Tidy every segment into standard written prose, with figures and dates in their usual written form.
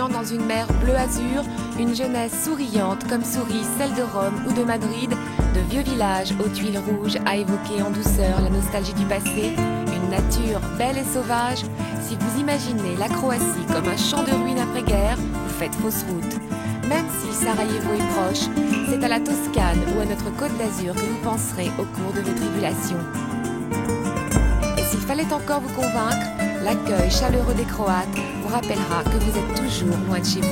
naviguant dans une mer bleu-azur, une jeunesse souriante comme sourit celle de Rome ou de Madrid, de vieux villages aux tuiles rouges à évoquer en douceur la nostalgie du passé, une nature belle et sauvage. Si vous imaginez la Croatie comme un champ de ruines après-guerre, vous faites fausse route. Même si Sarajevo est proche, c'est à la Toscane ou à notre Côte d'Azur que vous penserez au cours de vos tribulations. Et s'il fallait encore vous convaincre, l'accueil chaleureux des Croates vous rappellera que vous êtes toujours loin de chez vous.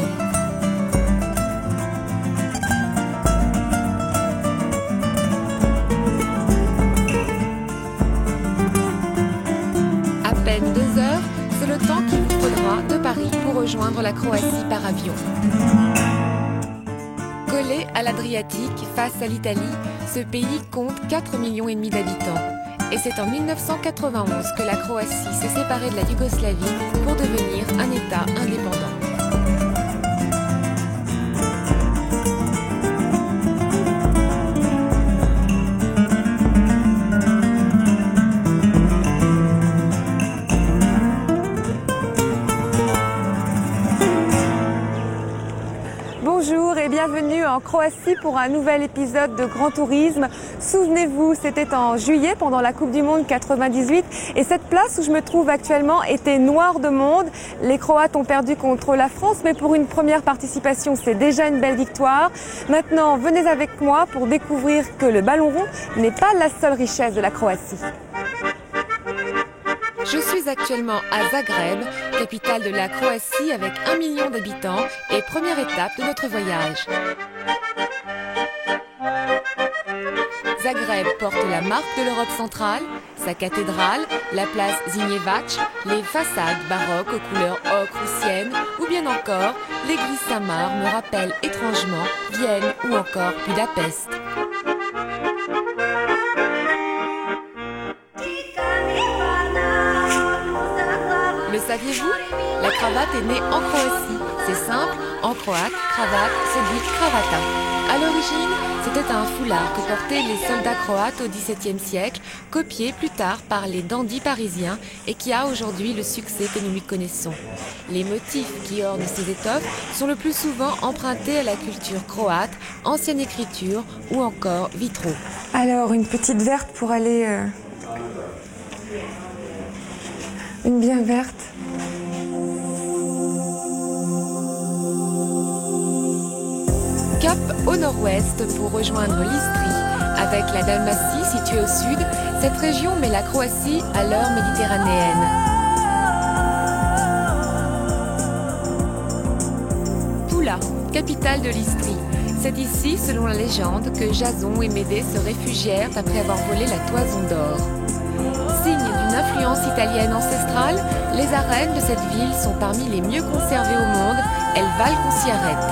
À peine 2 heures, c'est le temps qu'il vous faudra de Paris pour rejoindre la Croatie par avion. Collé à l'Adriatique, face à l'Italie, ce pays compte 4,5 millions d'habitants. Et c'est en 1991 que la Croatie s'est séparée de la Yougoslavie pour devenir un État indépendant. Bonjour et bienvenue en Croatie pour un nouvel épisode de Grand Tourisme. Souvenez-vous, c'était en juillet pendant la Coupe du Monde 98 et cette place où je me trouve actuellement était noire de monde. Les Croates ont perdu contre la France, mais pour une première participation, c'est déjà une belle victoire. Maintenant, venez avec moi pour découvrir que le ballon rond n'est pas la seule richesse de la Croatie. Je suis actuellement à Zagreb, capitale de la Croatie avec 1 million d'habitants et première étape de notre voyage. Zagreb porte la marque de l'Europe centrale, sa cathédrale, la place Zimjevac, les façades baroques aux couleurs ocre ou sienne, ou bien encore l'église Saint-Marc me rappelle étrangement Vienne ou encore Budapest. Le saviez-vous? La cravate est née en Croatie. C'est simple, en croate, cravate se dit cravata. À l'origine, c'était un foulard que portaient les soldats croates au XVIIe siècle, copié plus tard par les dandys parisiens et qui a aujourd'hui le succès que nous lui connaissons. Les motifs qui ornent ces étoffes sont le plus souvent empruntés à la culture croate, ancienne écriture ou encore vitraux. Alors, une petite verte pour aller... Une bien verte. Cap au nord-ouest pour rejoindre l'Istrie. Avec la Dalmatie située au sud, cette région met la Croatie à l'heure méditerranéenne. Pula, capitale de l'Istrie. C'est ici, selon la légende, que Jason et Médée se réfugièrent après avoir volé la toison d'or. Signe d'une influence italienne ancestrale, les arènes de cette ville sont parmi les mieux conservées au monde. Elles valent qu'on s'y arrête.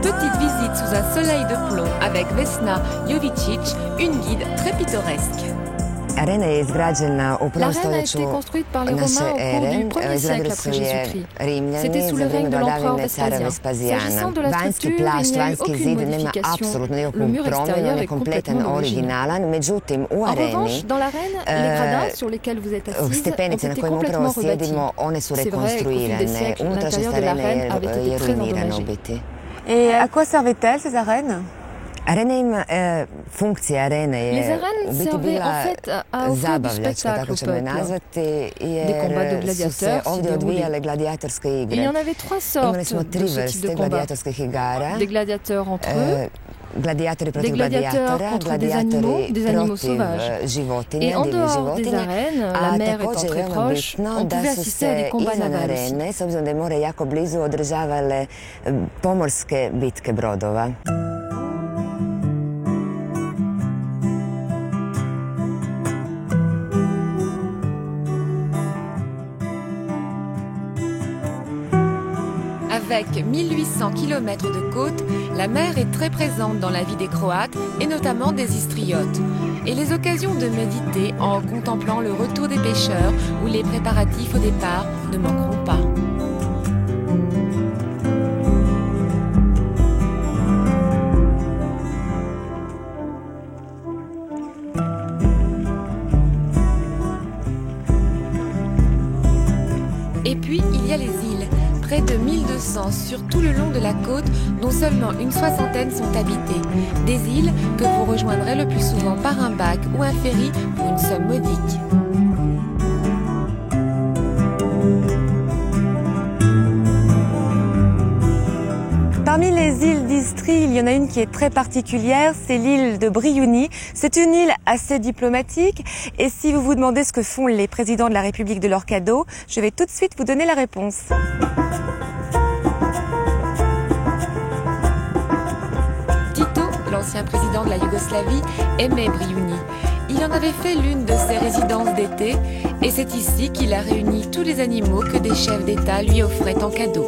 Petite visite sous un soleil de plomb avec Vesna Jovicic, une guide très pittoresque. L'arène a été construite par les Romains au cours du 1er siècle après Jésus-Christ. C'était sous le règne de l'empereur Vespasien. S'agissant de la structure, il n'y a eu aucune modification. Le mur extérieur est complètement original. En revanche, dans l'arène, les gradins sur lesquels vous êtes assise ont été complètement rebâtis. C'est vrai qu'au fil des siècles, l'intérieur de l'arène avait été très endommagé. Et à quoi servaient-elles ces arènes? Les arènes servaient en fait à offrir du spectacle au peuple. Des combats de gladiateurs s'y déroulaient. Il y en avait 3 sortes de ce type de combat. Des gladiateurs entre eux, des gladiateurs contre des animaux sauvages. Et en dehors des arènes, la mer étant très proche, on pouvait assister à des combats navals aussi. Avec 1800 km de côte, la mer est très présente dans la vie des Croates et notamment des Istriotes. Et les occasions de méditer en contemplant le retour des pêcheurs ou les préparatifs au départ ne manqueront pas. Et puis, il y a les îles, près de 1200 sur tout le long de la côte, dont seulement une soixantaine sont habitées. Des îles que vous rejoindrez le plus souvent par un bac ou un ferry pour une somme modique. Parmi les îles d'Istrie, il y en a une qui est très particulière, c'est l'île de Briouny. C'est une île assez diplomatique et si vous vous demandez ce que font les présidents de la République de leurs cadeaux, je vais tout de suite vous donner la réponse. Tito, l'ancien président de la Yougoslavie, aimait Briouny. Il en avait fait l'une de ses résidences d'été et c'est ici qu'il a réuni tous les animaux que des chefs d'État lui offraient en cadeau.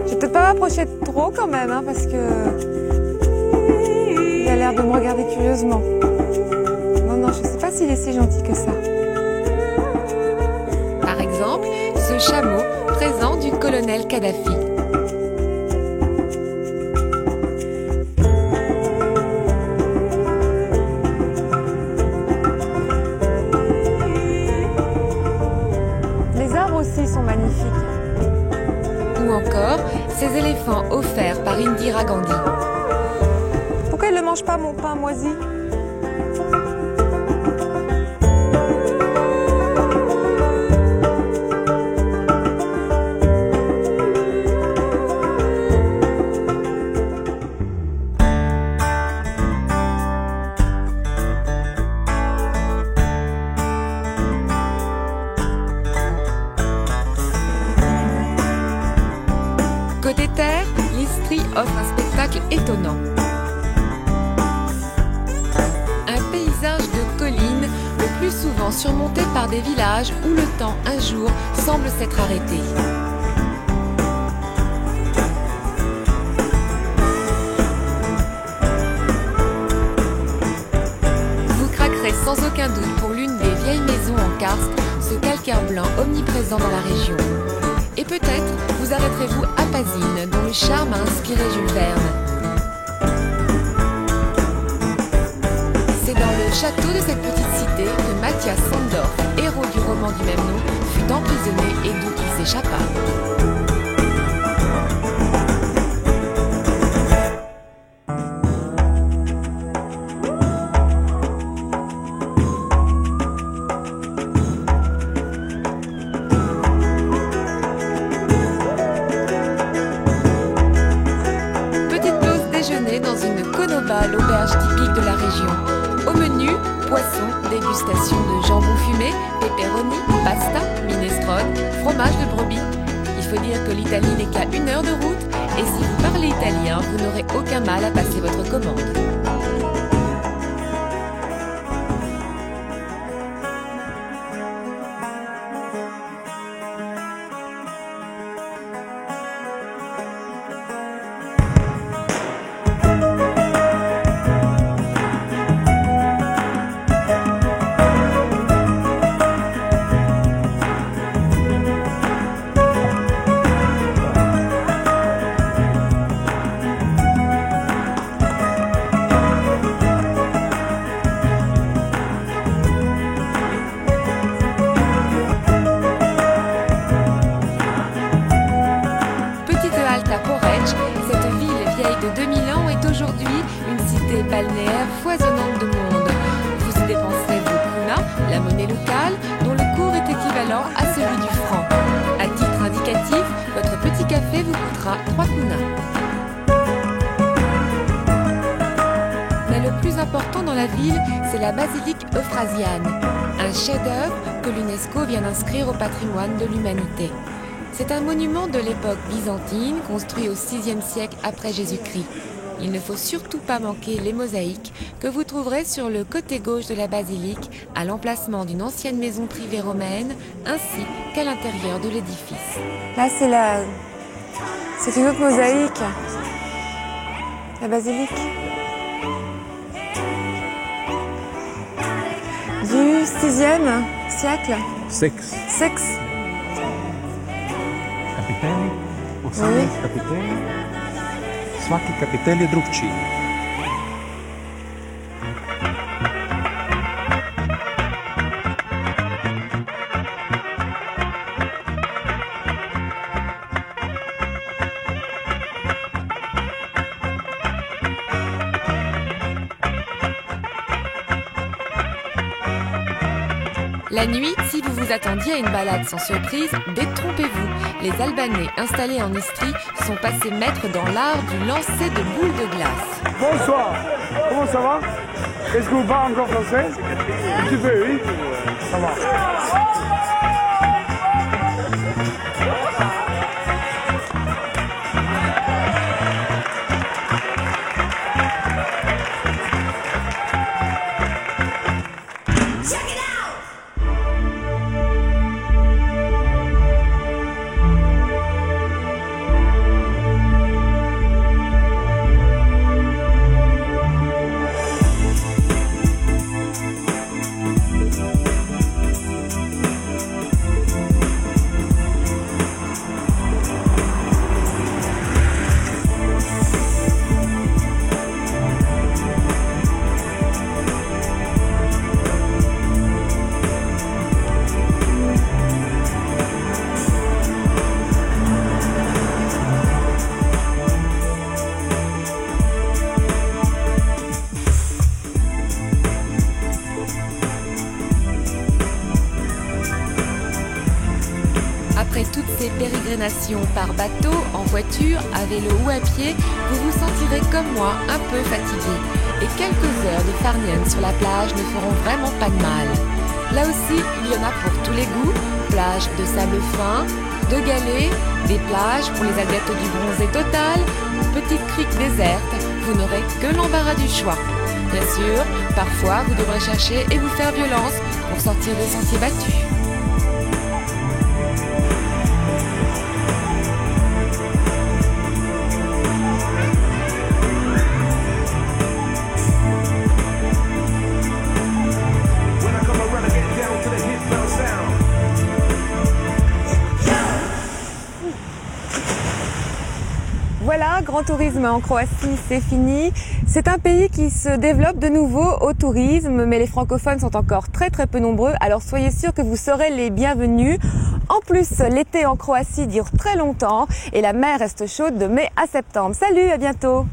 Je vais peut-être pas m'approcher trop quand même, hein, parce que il a l'air de me regarder curieusement. Non, je sais pas s'il est si gentil que ça. Par exemple, ce chameau présent du colonel Kadhafi. Les arbres aussi sont magnifiques. Ou encore, ces éléphants offerts par Indira Gandhi. Pourquoi il ne mange pas mon pain moisi ? Côté terre, l'Istrie offre un spectacle étonnant. Un paysage de collines, le plus souvent surmonté par des villages où le temps, un jour, semble s'être arrêté. Vous craquerez sans aucun doute pour l'une des vieilles maisons en karst, ce calcaire blanc omniprésent dans la région. Et peut-être vous arrêterez-vous à Pasine, dont le charme a inspiré Jules Verne. C'est dans le château de cette petite cité que Matthias Sandorf, héros du roman du même nom, fut emprisonné et d'où il s'échappa. Dans une konoba, l'auberge typique de la région. Au menu, poisson, dégustation de jambon fumé, pepperoni, pasta, minestrone, fromage de brebis. Il faut dire que l'Italie n'est qu'à 1 heure de route et si vous parlez italien, vous n'aurez aucun mal à passer votre commande. Cette ville vieille de 2000 ans est aujourd'hui une cité balnéaire foisonnante de monde. Vous y dépenserez vos kunas, la monnaie locale, dont le cours est équivalent à celui du franc. À titre indicatif, votre petit café vous coûtera 3 kunas. Mais le plus important dans la ville, c'est la basilique Euphrasiane, un chef-d'œuvre que l'UNESCO vient d'inscrire au patrimoine de l'humanité. C'est un monument de l'époque byzantine, construit au VIe siècle après Jésus-Christ. Il ne faut surtout pas manquer les mosaïques que vous trouverez sur le côté gauche de la basilique, à l'emplacement d'une ancienne maison privée romaine, ainsi qu'à l'intérieur de l'édifice. Là, c'est une autre mosaïque, la basilique. Du VIe siècle. Six. Kapiteli, 18 kapiteli, svaki kapitel je drugčiji. La nuit, si vous vous attendiez à une balade sans surprise, détrompez-vous. Les Albanais installés en Istrie sont passés maîtres dans l'art du lancer de boules de glace. Bonsoir, comment ça va? Est-ce que vous parlez encore français? Un petit peu, oui. Ça va. Après toutes ces pérégrinations par bateau, en voiture, à vélo ou à pied, vous vous sentirez comme moi un peu fatigué. Et quelques heures de farniente sur la plage ne feront vraiment pas de mal. Là aussi, il y en a pour tous les goûts. Plages de sable fin, de galets, des plages pour les adeptes du bronzé total, petites criques désertes, vous n'aurez que l'embarras du choix. Bien sûr, parfois vous devrez chercher et vous faire violence pour sortir des sentiers battus. Voilà, Grand Tourisme en Croatie, c'est fini. C'est un pays qui se développe de nouveau au tourisme, mais les francophones sont encore très peu nombreux, alors soyez sûrs que vous serez les bienvenus. En plus, l'été en Croatie dure très longtemps et la mer reste chaude de mai à septembre. Salut, à bientôt!